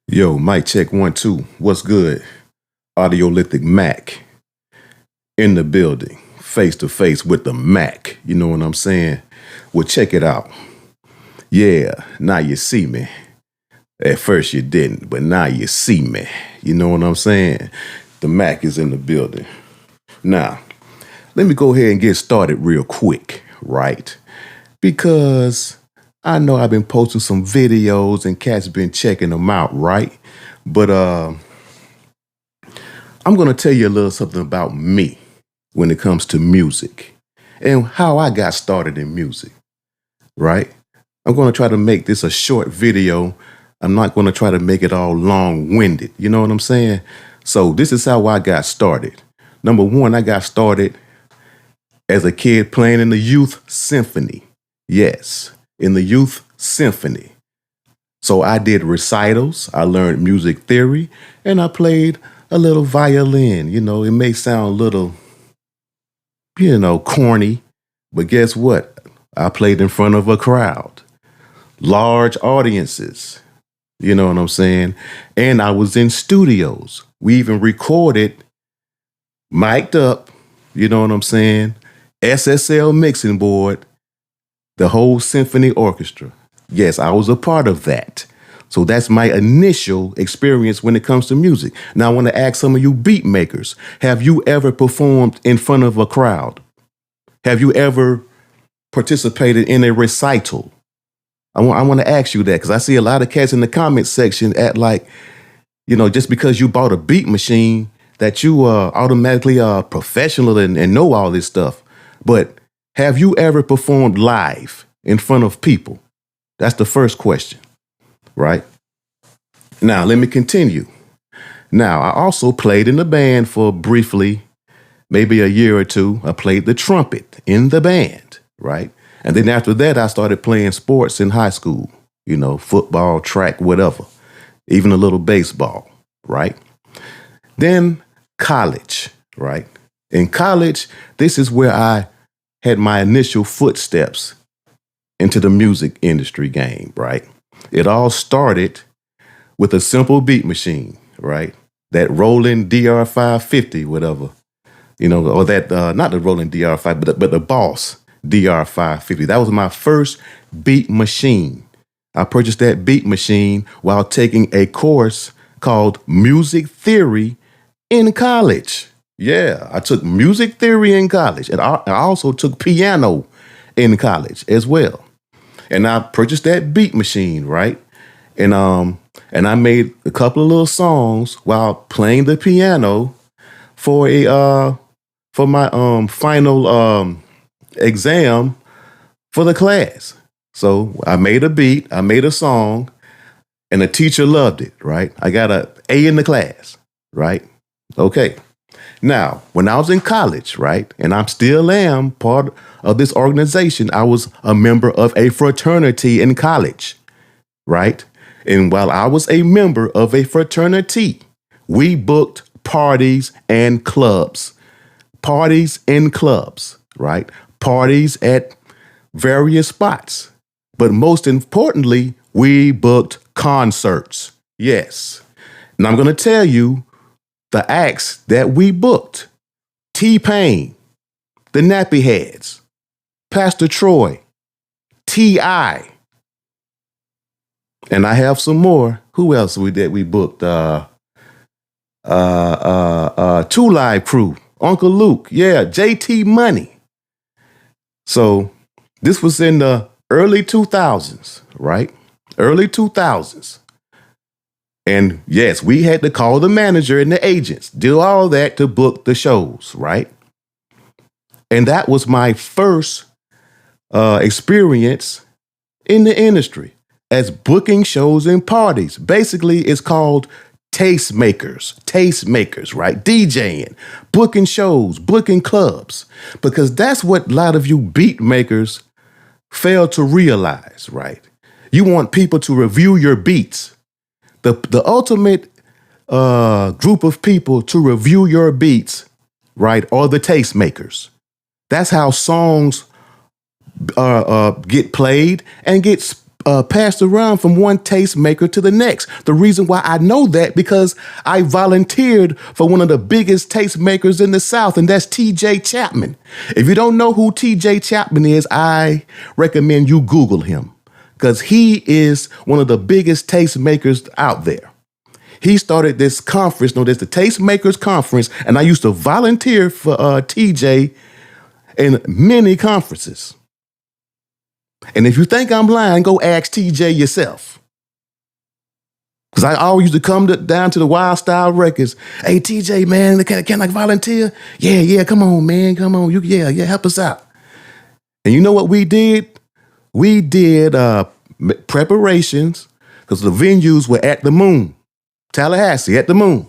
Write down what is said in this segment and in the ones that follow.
Yo, mic check 1 2. What's good? Audiolithic Mac in the building, face to face with the Mac. You know what I'm saying? Well, check it out. Yeah, now you see me. At first you didn't, but now you see me. You know what I'm saying? The Mac is in the building. Now, let me go ahead and get started real quick, right? Because I know I've been posting some videos and cats been checking them out, right? But I'm going to tell you a little something about me when it comes to music and how I got started in music, right? I'm going to try to make this a short video. I'm not going to try to make it all long-winded. You know what I'm saying? So this is how I got started. Number one, I got started as a kid playing in the youth symphony. Yes, in the youth symphony. So I did recitals, I learned music theory, and I played a little violin. You know, it may sound a little, corny, but guess what? I played in front of a crowd, large audiences. You know what I'm saying? And I was in studios. We even recorded, mic'd up, you know what I'm saying? SSL mixing board, the whole symphony orchestra. Yes, I was a part of that. So that's my initial experience when it comes to music. Now I want to ask some of you beat makers, have you ever performed in front of a crowd? Have you ever participated in a recital? I want to ask you that because I see a lot of cats in the comment section at like, just because you bought a beat machine that you automatically are professional and know all this stuff. But have you ever performed live in front of people? That's the first question, right? Now, let me continue. Now, I also played in the band for briefly, maybe a year or two. I played the trumpet in the band, right? And then after that, I started playing sports in high school, football, track, whatever, even a little baseball, right? Then college, right? In college, this is where I had my initial footsteps into the music industry game, right? It all started with a simple beat machine, right? That rolling DR550, whatever, or that, not the rolling DR5, but the Boss DR550. That was my first beat machine. I purchased that beat machine while taking a course called Music Theory in college. Yeah, I took music theory in college, and I also took piano in college as well. And I purchased that beat machine, right? And I made a couple of little songs while playing the piano for my final exam for the class. So I made a beat, I made a song, and the teacher loved it, right? I got an A in the class, right? Okay. Now, when I was in college, right, and I still am part of this organization, I was a member of a fraternity in college, right? And while I was a member of a fraternity, we booked parties and clubs, right? Parties at various spots. But most importantly, we booked concerts. Yes. And I'm going to tell you the acts that we booked: T-Pain, the Nappy Heads, Pastor Troy, T.I., and I have some more. Who else we booked? Two Live Crew, Uncle Luke, yeah, JT Money. So this was in the early 2000s, right? Early 2000s. And yes, we had to call the manager and the agents, do all that to book the shows, right? And that was my first experience in the industry as booking shows and parties. Basically, it's called tastemakers, right? DJing, booking shows, booking clubs, because that's what a lot of you beat makers fail to realize, right? You want people to review your beats. The ultimate group of people to review your beats, right, are the tastemakers. That's how songs get played and get passed around from one tastemaker to the next. The reason why I know that because I volunteered for one of the biggest tastemakers in the South, and that's TJ Chapman. If you don't know who TJ Chapman is, I recommend you Google him because he is one of the biggest tastemakers out there. He started this conference, there's the Tastemakers Conference, and I used to volunteer for TJ in many conferences. And if you think I'm lying, go ask TJ yourself. Because I always used to come down to the Wild Style Records. Hey, TJ, man, can I volunteer? Yeah, come on, man, come on. Yeah, help us out. And you know what we did? We did preparations because the venues were at the Moon, Tallahassee, at the Moon.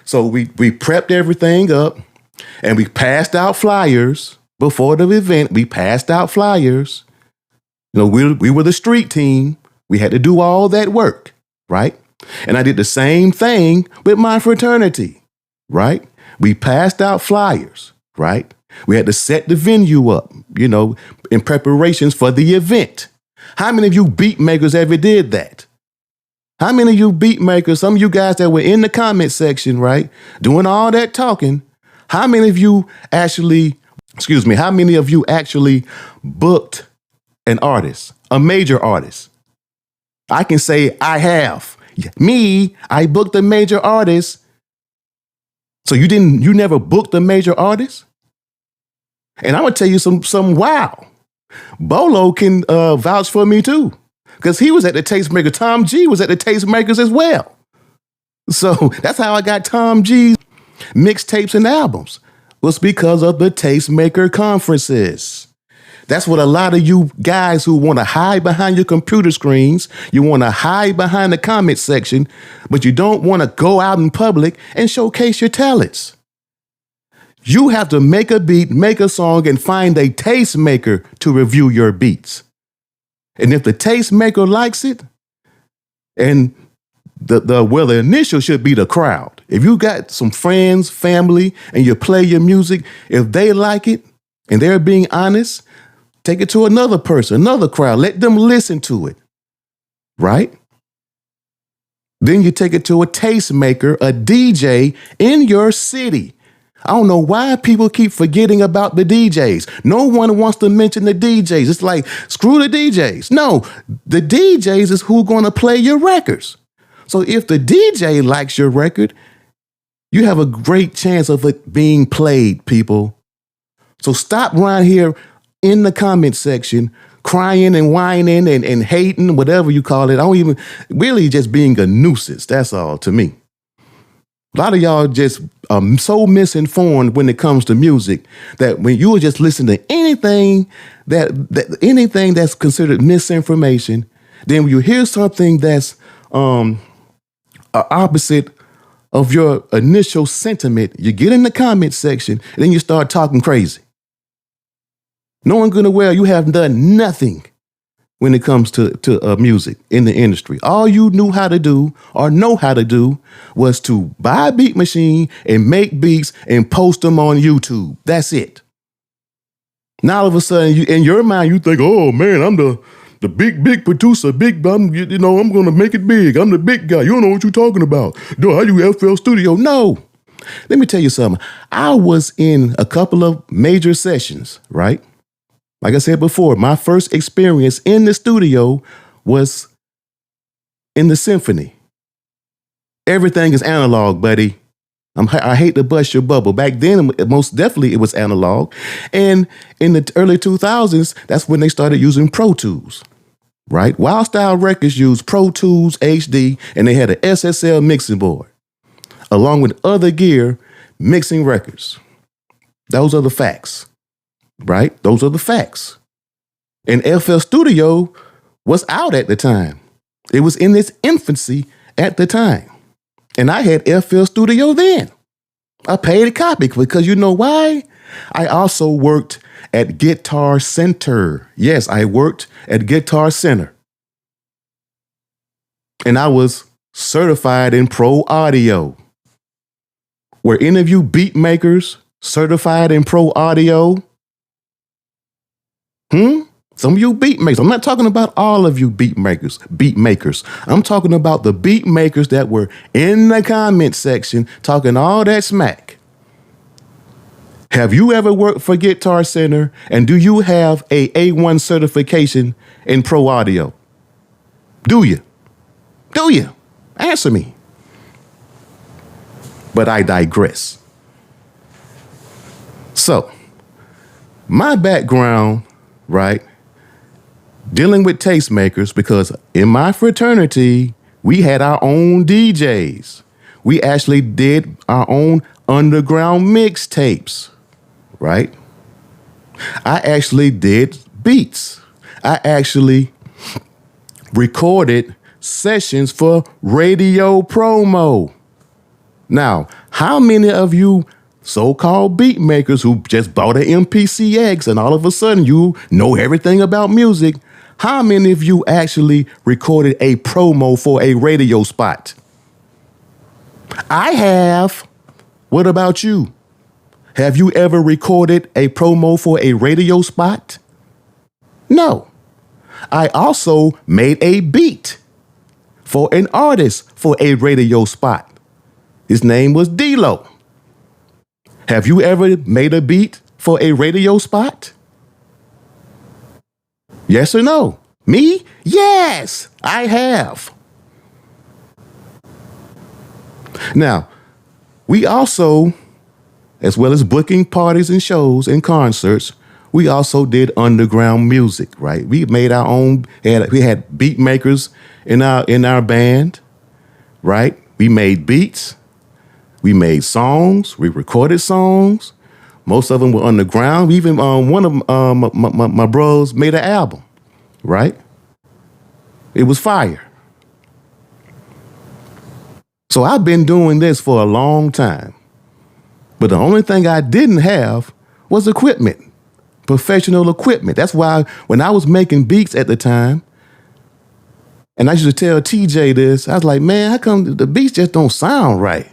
So we prepped everything up and we passed out flyers before the event. We passed out flyers. We were the street team. We had to do all that work, right? And I did the same thing with my fraternity, right? We passed out flyers, right? We had to set the venue up, in preparations for the event. How many of you beat makers ever did that? How many of you beat makers, some of you guys that were in the comment section, right, doing all that talking, how many of you actually booked an artist, a major artist? I can say I have. I booked a major artist. So you never booked a major artist? And I'm gonna tell you some wow. Bolo can vouch for me too. Because he was at the Tastemaker. Tom G was at the Tastemakers as well. So that's how I got Tom G's mixtapes and albums. Was because of the Tastemaker conferences. That's what a lot of you guys who want to hide behind your computer screens, you want to hide behind the comment section, but you don't want to go out in public and showcase your talents. You have to make a beat, make a song, and find a tastemaker to review your beats. And if the tastemaker likes it, and the initial should be the crowd. If you got some friends, family, and you play your music, if they like it and they're being honest, take it to another person, another crowd. Let them listen to it, right? Then you take it to a tastemaker, a DJ in your city. I don't know why people keep forgetting about the DJs. No one wants to mention the DJs. It's like, screw the DJs. No, the DJs is who going to play your records. So if the DJ likes your record, you have a great chance of it being played, people. So stop right here in the comment section, crying and whining and hating, whatever you call it. I don't even, really just being a nuisance. That's all to me. A lot of y'all just so misinformed when it comes to music that when you just listen to anything anything that's considered misinformation, then when you hear something that's opposite of your initial sentiment, you get in the comment section and then you start talking crazy. Knowing good and well you have done nothing when it comes to music in the industry. All you knew how to do or know how to do was to buy a beat machine and make beats and post them on YouTube. That's it. Now all of a sudden, in your mind, you think, oh man, I'm the big producer, I'm going to make it big. I'm the big guy. You don't know what you're talking about. No, I use FL Studio. No. Let me tell you something. I was in a couple of major sessions, right? Like I said before, my first experience in the studio was in the symphony. Everything is analog, buddy. I hate to bust your bubble. Back then, most definitely it was analog. And in the early 2000s, that's when they started using Pro Tools, right? Wild Style Records used Pro Tools HD, and they had an SSL mixing board, along with other gear mixing records. Those are the facts. Right? Those are the facts. And FL Studio was out at the time. It was in its infancy at the time. And I had FL Studio then. I paid a copy because you know why? I also worked at Guitar Center. Yes, I worked at Guitar Center. And I was certified in Pro Audio. Were any of you beat makers certified in Pro Audio? Some of you beat makers. I'm not talking about all of you beat makers. I'm talking about the beat makers that were in the comment section talking all that smack. Have you ever worked for Guitar Center, and do you have a A1 certification in pro audio? Do you? Do you? Answer me. But I digress. So, my background, right, dealing with tastemakers, because in my fraternity, we had our own DJs. We actually did our own underground mixtapes, right? I actually did beats. I actually recorded sessions for radio promo. Now, how many of you so-called beat makers who just bought an MPCX and all of a sudden you know everything about music, how many of you actually recorded a promo for a radio spot? I have. What about you? Have you ever recorded a promo for a radio spot? No. I also made a beat for an artist for a radio spot. His name was D-Lo. Have you ever made a beat for a radio spot? Yes or no? Me? Yes, I have. Now, we also, as well as booking parties and shows and concerts, we also did underground music, right? We made our own, we had beat makers in our band, right? We made beats. We made songs. We recorded songs. Most of them were underground. Even one of my bros made an album, right? It was fire. So I've been doing this for a long time. But the only thing I didn't have was equipment, professional equipment. That's why when I was making beats at the time, and I used to tell TJ this, I was like, man, how come the beats just don't sound right?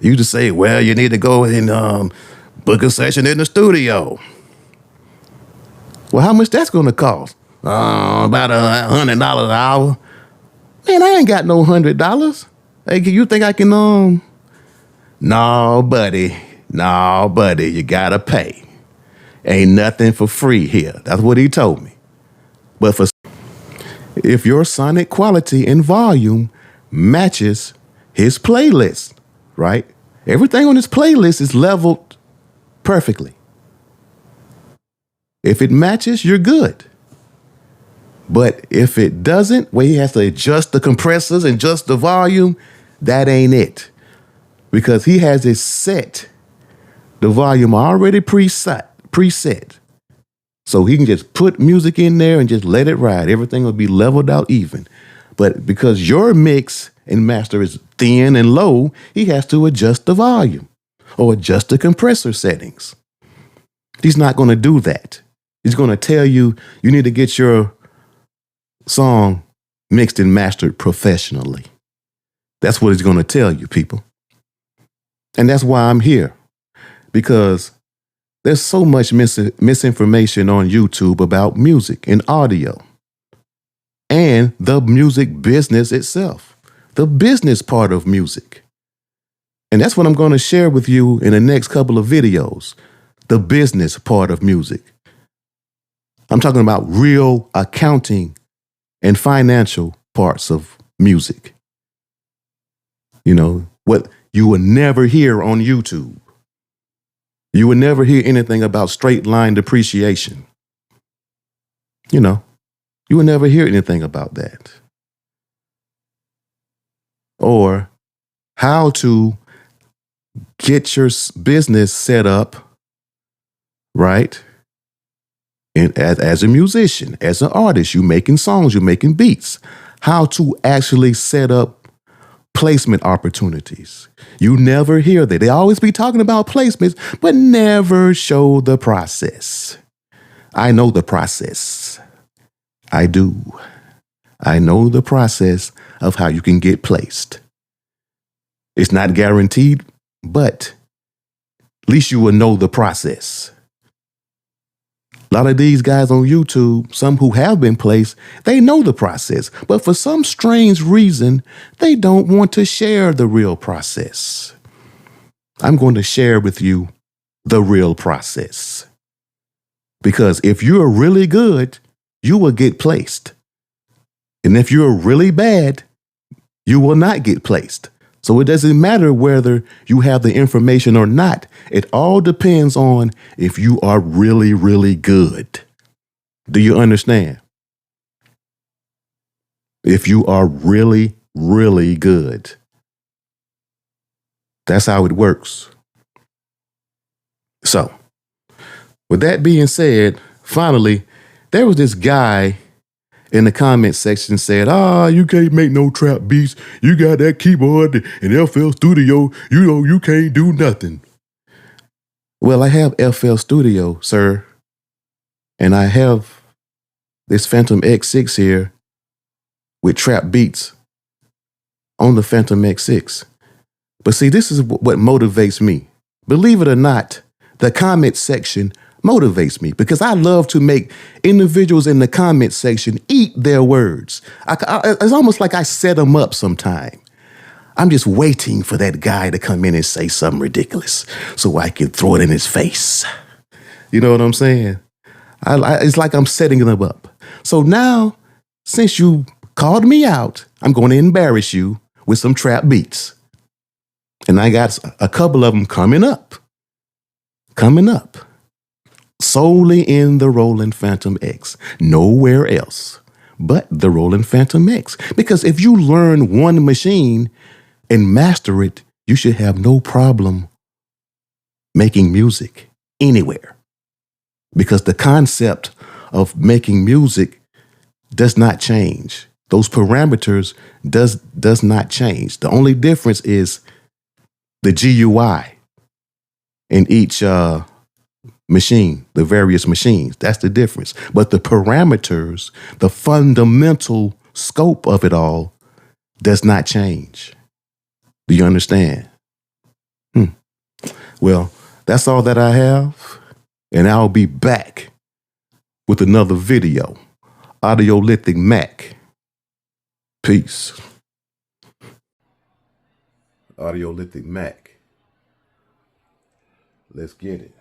You just say, well, you need to go and book a session in the studio. Well, how much that's going to cost? About $100 an hour. Man, I ain't got no $100. Hey, you think I can, No, buddy, you gotta pay. Ain't nothing for free here. That's what he told me. But if your sonic quality and volume matches his playlist, right? Everything on his playlist is leveled perfectly. If it matches, you're good. But if it doesn't, where he has to adjust the compressors and adjust the volume, that ain't it. Because he has it set, the volume already preset. So he can just put music in there and just let it ride. Everything will be leveled out even. But because your mix and master is thin and low, he has to adjust the volume or adjust the compressor settings. He's not going to do that. He's going to tell you, you need to get your song mixed and mastered professionally. That's what he's going to tell you, people. And that's why I'm here, because there's so much misinformation on YouTube about music and audio and the music business itself, the business part of music. And that's what I'm going to share with you in the next couple of videos, the business part of music. I'm talking about real accounting and financial parts of music. You know, what you will never hear on YouTube. You will never hear anything about straight line depreciation. You know, you will never hear anything about that. Or how to get your business set up, right? And as a musician, as an artist, you're making songs, you're making beats. How to actually set up placement opportunities. You never hear that. They always be talking about placements, but never show the process. I know the process. I do. I know the process of how you can get placed. It's not guaranteed, but at least you will know the process. A lot of these guys on YouTube, some who have been placed, they know the process, but for some strange reason, they don't want to share the real process. I'm going to share with you the real process. Because if you're really good, you will get placed. And if you're really bad, you will not get placed. So it doesn't matter whether you have the information or not. It all depends on if you are really, really good. Do you understand? If you are really, really good. That's how it works. So, with that being said, finally, there was this guy in the comment section said, you can't make no trap beats. You got that keyboard and FL Studio. You know, you can't do nothing. Well, I have FL Studio, sir. And I have this Phantom X6 here with trap beats on the Phantom X6. But see, this is what motivates me. Believe it or not, the comment section motivates me because I love to make individuals in the comment section eat their words. It's almost like I set them up sometime. I'm just waiting for that guy to come in and say something ridiculous so I can throw it in his face. You know what I'm saying? It's like I'm setting them up. So now, since you called me out, I'm going to embarrass you with some trap beats. And I got a couple of them coming up. Solely in the Roland Phantom X. Nowhere else but the Roland Phantom X. Because if you learn one machine and master it, you should have no problem making music anywhere. Because the concept of making music does not change. Those parameters does not change. The only difference is the GUI in each machine, the various machines. That's the difference. But the parameters, the fundamental scope of it all does not change. Do you understand? Well, that's all that I have. And I'll be back with another video. Audiolithic Mac. Peace. Audiolithic Mac. Let's get it.